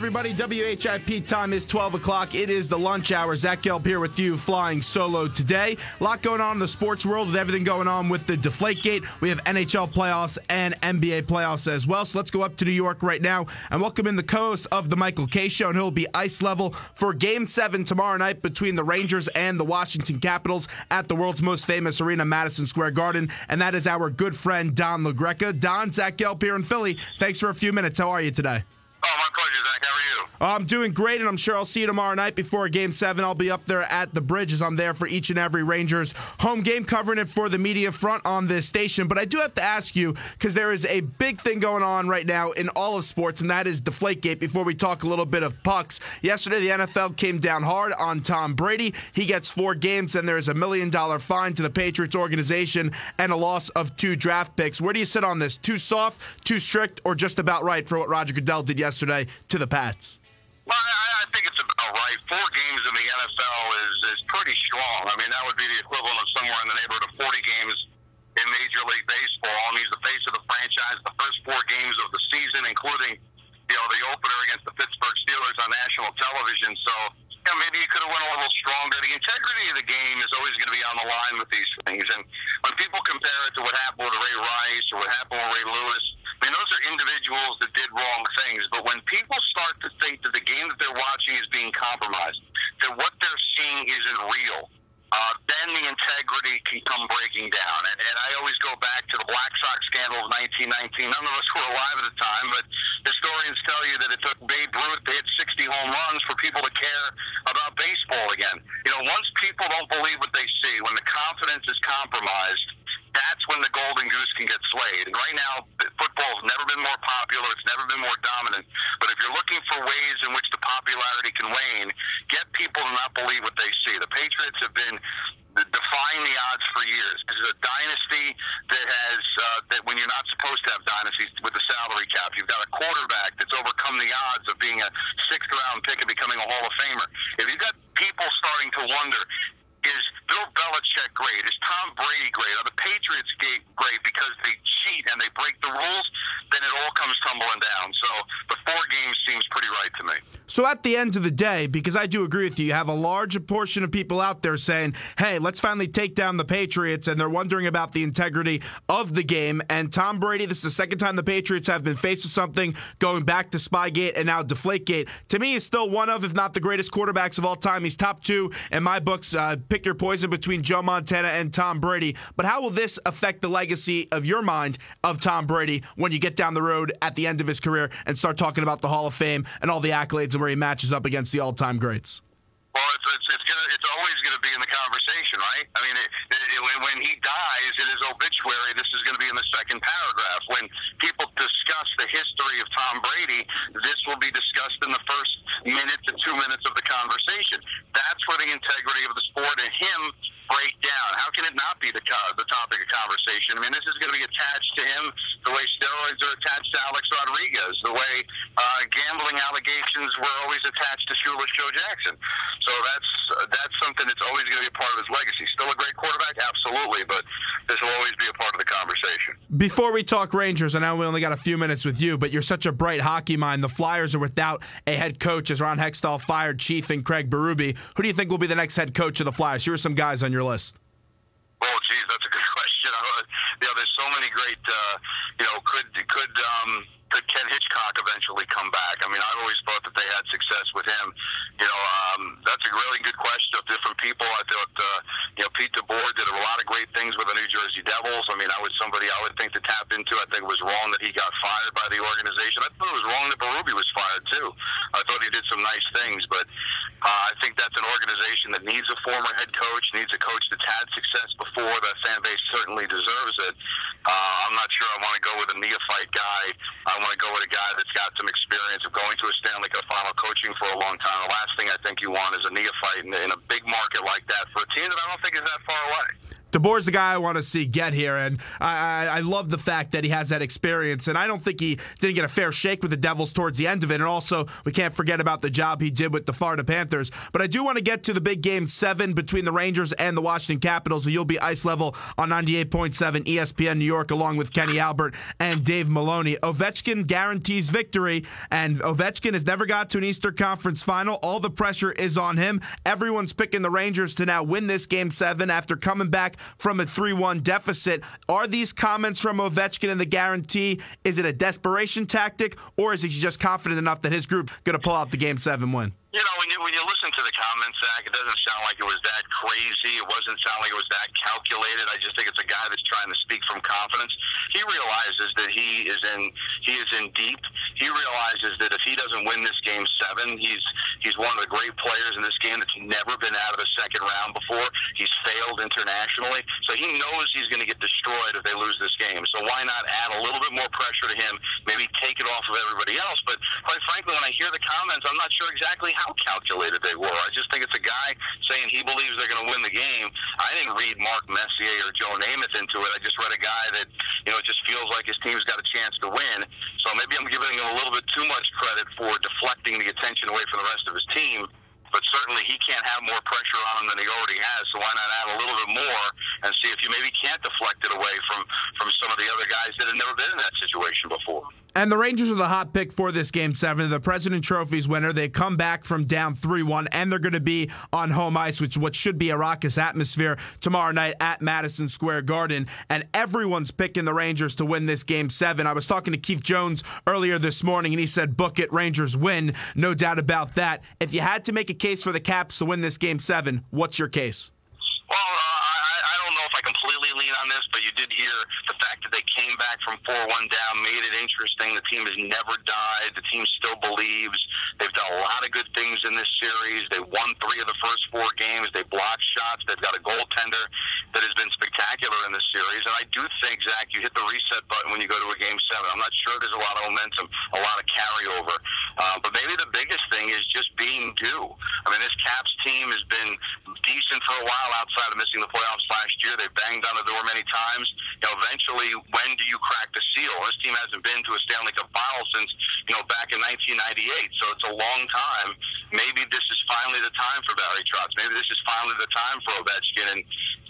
everybody. WHIP time is 12 o'clock. It is the lunch hour. Zach Gelb here with you, flying solo today. A lot going on in the sports world with everything going on with the Deflategate. We have NHL playoffs and NBA playoffs as well. So let's go up to New York right now and welcome in the co-host of the Michael K. Show. And he'll be ice level for Game 7 tomorrow night between the Rangers and the Washington Capitals at the world's most famous arena, Madison Square Garden. And that is our good friend, Don Greca. Don, Zach Gelb here in Philly. Thanks for a few minutes. How are you today? Oh, my pleasure, Zach. How are you? I'm doing great, and I'm sure I'll see you tomorrow night before Game 7. I'll be up there at the Bridge as I'm there for each and every Rangers home game, covering it for the media front on this station. But I do have to ask you, because there is a big thing going on right now in all of sports, and that is Deflategate, before we talk a little bit of pucks. Yesterday, the NFL came down hard on Tom Brady. He gets 4 games, and there's $1 million fine to the Patriots organization and a loss of 2 draft picks. Where do you sit on this? Too soft, too strict, or just about right for what Roger Goodell did yesterday to the Pats? Well, I think it's about right. 4 games in the NFL is pretty strong. I mean, that would be the equivalent of somewhere in the neighborhood of 40 games in Major League Baseball. And he's the face of the franchise the first 4 games of the season, including, the opener against the Pittsburgh Steelers on national television. So, maybe you could have went a little stronger. The integrity of the game is always going to be on the line with these things. And when people compare it to what happened with Ray Rice or what happened with Ray Lewis, I mean, those are individuals that did wrong things. But when people start to think that the game that they're watching is being compromised, that what they're seeing isn't real, then the integrity can come breaking down. And I always go back to the Black Sox scandal of 1919. None of us were alive at the time, but historians tell you that it took Babe Ruth to hit 60 home runs for people to care about baseball again. Once people don't believe what they see, when the confidence is compromised, that's when the golden goose can get slayed. And right now, football's never been more popular. It's never been more dominant. But if you're looking for ways in which the popularity can wane, get people to not believe what they see. The Patriots have been defying the odds for years. This is a dynasty that has, that when you're not supposed to have dynasties with the salary cap, you've got a quarterback that's overcome the odds of being a 6th-round pick and becoming a Hall of Famer. If you've got people starting to wonder, is Bill Belichick great? Is Tom Brady great? Are the Patriots great because they cheat and they break the rules? Then it all comes tumbling down. So the 4 games seems pretty right to me. So at the end of the day, because I do agree with you have a large portion of people out there saying, hey, let's finally take down the Patriots, and they're wondering about the integrity of the game. And Tom Brady, this is the second time the Patriots have been faced with something, going back to Spygate and now Deflategate. To me, he's still one of, if not the greatest quarterbacks of all time. He's top 2 in my books. Pick your poison between Joe Montana and Tom Brady. But how will this affect the legacy of your mind of Tom Brady when you get down the road at the end of his career and start talking about the Hall of Fame and all the accolades and where he matches up against the all-time greats? Well, it's always going to be in the conversation, right? I mean, when he dies in his obituary, this is going to be in the second paragraph. When people discuss the history of Tom Brady, this will be discussed in the first minute to 2 minutes of the conversation. That's where the integrity of the sport and him break down. How can it not be the topic of conversation? I mean, this is going to be attached to him the way steroids are attached to Alex Rodriguez, the way gambling allegations were always attached to Shoeless Joe Jackson. So that's something that's always going to be a part of his legacy. Still a great quarterback? Absolutely, but this will always be a part of the conversation. Before we talk Rangers, I know we only got a few minutes with you, but you're such a bright hockey mind. The Flyers are without a head coach as Ron Hextall fired Chief and Craig Berube. Who do you think will be the next head coach of the Flyers? Here are some guys on your list. Oh, geez, that's a good question. There's so many great, could Ken Hitchcock eventually come back? I mean, I've always thought that they had success with him. That's a really good question of different people. I thought, Pete DeBoer did a lot of great things with the New Jersey Devils. I mean, I was somebody I would think to tap into. I think it was wrong that he got fired by the organization. I thought it was wrong that Berube was fired, too. I thought he did some nice things, but I think that's an organization that needs a former head coach, needs a coach that's had success before. The fan base certainly deserves it. I'm not sure I want to go with a neophyte guy. I want to go with a guy that's got some experience of going to a Stanley Cup final, coaching for a long time. The last thing I think you want is a neophyte in a big market like that for a team that I don't think is that far away. DeBoer's the guy I want to see get here, and I love the fact that he has that experience, and I don't think he didn't get a fair shake with the Devils towards the end of it, and also we can't forget about the job he did with the Florida Panthers. But I do want to get to the big Game 7 between the Rangers and the Washington Capitals, so you'll be ice level on 98.7 ESPN New York along with Kenny Albert and Dave Maloney. Ovechkin guarantees victory, and Ovechkin has never got to an Eastern Conference final. All the pressure is on him. Everyone's picking the Rangers to now win this Game 7 after coming back from a 3-1 deficit. Are these comments from Ovechkin and the guarantee, is it a desperation tactic, or is he just confident enough that his group going to pull out the Game 7 win? You know, when you listen to the comments, Zach, it doesn't sound like it was that crazy. It wasn't sound like it was that calculated. I just think it's a guy that's trying to speak from confidence. He realizes that he is in deep. He realizes that if he doesn't win this Game 7, he's one of the great players in this game that's never been out of the second round before. He's failed internationally, so he knows he's going to get destroyed if they lose this game. So why not add a little bit more pressure to him? Maybe take it off of everybody else. But quite frankly, when I hear the comments, I'm not sure exactly how calculated they were. I just think it's a guy saying he believes they're going to win the game. I didn't read Mark Messier or Joe Namath into it. I just read a guy that, just feels like his team's got a chance to win. So maybe I'm giving him a little bit too much credit for deflecting the attention away from the rest of his team. But certainly he can't have more pressure on him than he already has, so why not add a little bit more and see if you maybe can't deflect it away from some of the other guys that have never been in that situation before. And the Rangers are the hot pick for this Game 7. The President Trophy's winner. They come back from down 3-1, and they're going to be on home ice, which what should be a raucous atmosphere tomorrow night at Madison Square Garden. And everyone's picking the Rangers to win this Game 7. I was talking to Keith Jones earlier this morning, and he said, book it, Rangers win. No doubt about that. If you had to make a case for the Caps to win this Game 7, what's your case? Well, I don't know if I completely lean on this, but you did hear the fact that they came back from 4-1 down, made it interesting. The team has never died. The team still believes. They've done a lot of good things in this series. They won 3 of the first 4 games. They blocked shots. They've got a goaltender that has been spectacular in this series. And I do think, Zach, you hit the reset button when you go to a Game 7. I'm not sure there's a lot of momentum, a lot of carryover. But maybe the biggest thing is just being due. I mean, this Caps team has been decent for a while outside of missing the playoffs last year. They banged on the door many times. Eventually, when do you crack the seal? This team hasn't been to a Stanley Cup final since, back in 1998. So it's a long time. Maybe this is finally the time for Barry Trotz. Maybe this is finally the time for Ovechkin. And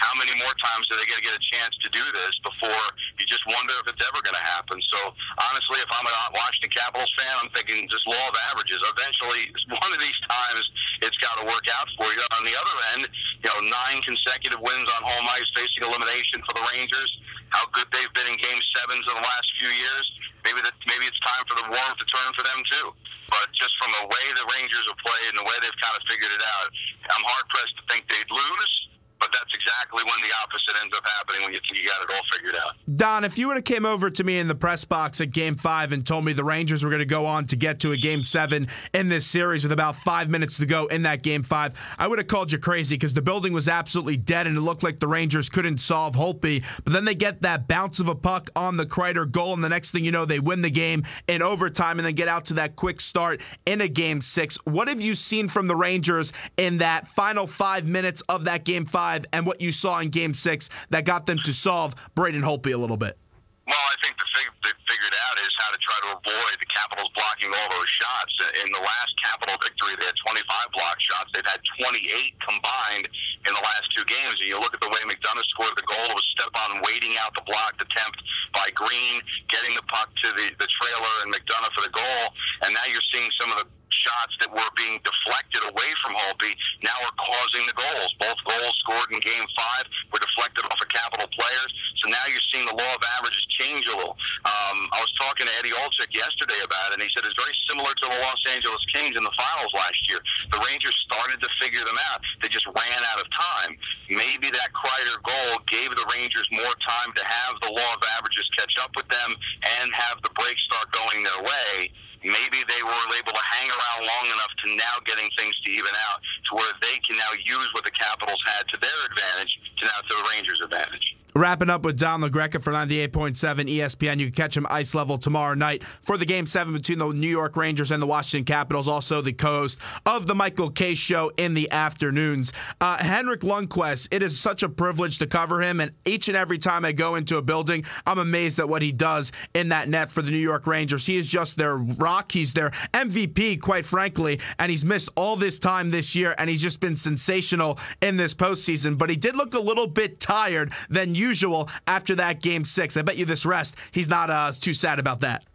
how many more times do they get a chance to do this before you just wonder if it's ever going to happen? So honestly, if I'm a Washington Capitals fan, I'm thinking just law of averages. Eventually, one of these times, it's got to work out for you. On the other end, 9 consecutive wins on home ice, facing elimination for the Rangers. How good they've been in Game 7s in the last few years. Maybe it's time for the warmth to turn for them too. But just from the way the Rangers have played and the way they've kind of figured it out, I'm hard pressed to think they'd lose. But that's exactly when the opposite ends up happening, when you think you got it all figured out. Don, if you would have came over to me in the press box at Game 5 and told me the Rangers were going to go on to get to a Game 7 in this series with about 5 minutes to go in that Game 5, I would have called you crazy because the building was absolutely dead and it looked like the Rangers couldn't solve Holtby. But then they get that bounce of a puck on the Kreider goal, and the next thing you know, they win the game in overtime and then get out to that quick start in a Game 6. What have you seen from the Rangers in that final 5 minutes of that Game 5 and what you saw in Game 6 that got them to solve Braden Holtby a little bit? Well, I think the thing they figured out is how to try to avoid the Capitals blocking all those shots. In the last Capital victory, they had 25 block shots. They've had 28 combined in the last 2 games. And you look at the way McDonough scored the goal, it was step on waiting out the blocked attempt by Green, getting the puck to the trailer and McDonough for the goal. And now you're seeing some of the shots that were being deflected away from Holtby now are causing the goals. Both goals scored in Game 5 were deflected off of Capital players. So now you're seeing the law of averages change a little. I was talking to Eddie Olczyk yesterday about it, and he said it's very similar to the Los Angeles Kings in the finals last year. The Rangers started to figure them out. They just ran out of time. Maybe that Kreider goal gave the Rangers more time to have the law of averages catch up with them and have the break start going their way. Maybe they were able to hang around long enough to now getting things to even out to where they can now use what the Capitals had to their advantage to now to the Rangers' advantage. Wrapping up with Don Greca for 98.7 ESPN. You can catch him ice level tomorrow night for the Game 7 between the New York Rangers and the Washington Capitals. Also the co-host of the Michael K. Show in the afternoons. Henrik Lundqvist, it is such a privilege to cover him, and each and every time I go into a building, I'm amazed at what he does in that net for the New York Rangers. He is just their rock. He's their MVP, quite frankly, and he's missed all this time this year, and he's just been sensational in this postseason. But he did look a little bit tired than usual after that Game 6. I bet you this rest, he's not too sad about that.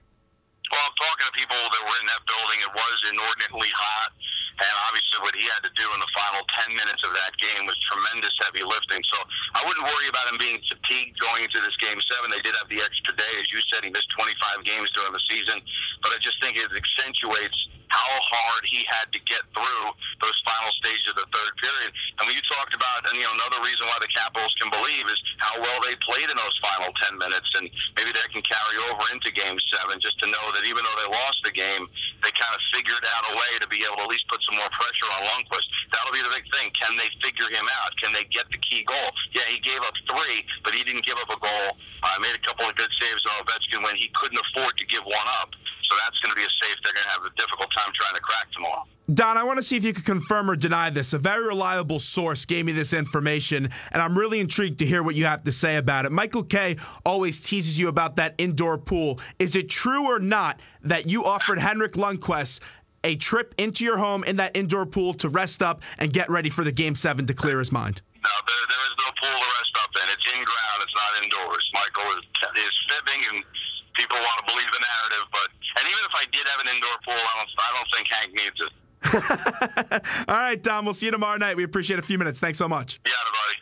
Well, I'm talking to people that were in that building. It was inordinately hot, and obviously what he had to do in the final 10 minutes of that game was tremendous heavy lifting. So I wouldn't worry about him being fatigued going into this Game 7. They did have the extra day. As you said, he missed 25 games during the season, but I just think it accentuates how hard he had to get through those final stages of the third period. And when you talked about, and another reason why the Capitals can believe is how well they played in those final 10 minutes, and maybe that can carry over into Game 7, just to know that even though they lost the game, they kind of figured out a way to be able to at least put some more pressure on Lundqvist. That'll be the big thing. Can they figure him out? Can they get the key goal? Yeah, he gave up 3, but he didn't give up a goal. Made a couple of good saves on Ovechkin when he couldn't afford to give one up. So that's going to be a safe they're going to have a difficult time trying to crack tomorrow. Don, I want to see if you could confirm or deny this. A very reliable source gave me this information, and I'm really intrigued to hear what you have to say about it. Michael K. always teases you about that indoor pool. Is it true or not that you offered Henrik Lundqvist a trip into your home in that indoor pool to rest up and get ready for the Game 7 to clear his mind? No, there is no pool to rest up in. It's in-ground. It's not indoors. Michael is fibbing, and people want to believe the narrative. And even if I did have an indoor pool, I don't think Hank needs it. All right, Tom, we'll see you tomorrow night. We appreciate a few minutes. Thanks so much. Yeah, everybody.